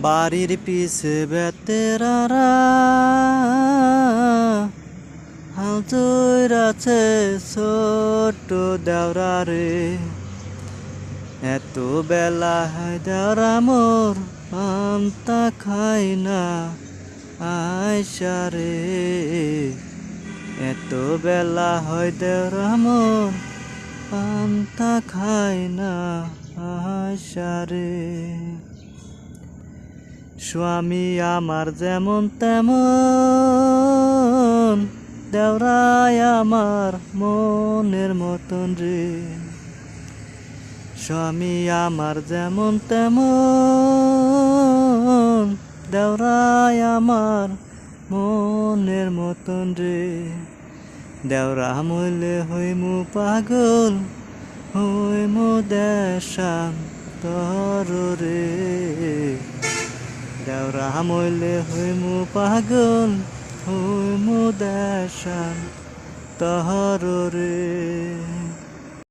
বাড়ির পিছে বেতেরারা হাল চৈরাছে ছোট্ট দেওরা রে। এত বেলা হয় দেওরা মোর পান্তা খাই না আয়সা রে। এত বেলা হয় দেওরা মোর পান্তা খাই না আয়সা রে। স্বামী আমার যেমন তেমন দেওরাই আমার মনের মতন রে। স্বামী আমার যেমন তেমন দেওরাই আমার মনের মতন রে। দেওরা মইলে হইমু পাগল হইমু দেশান্তর রে। দেওরা মইলে হইমু পাগল হইমু দেশান্তর রে।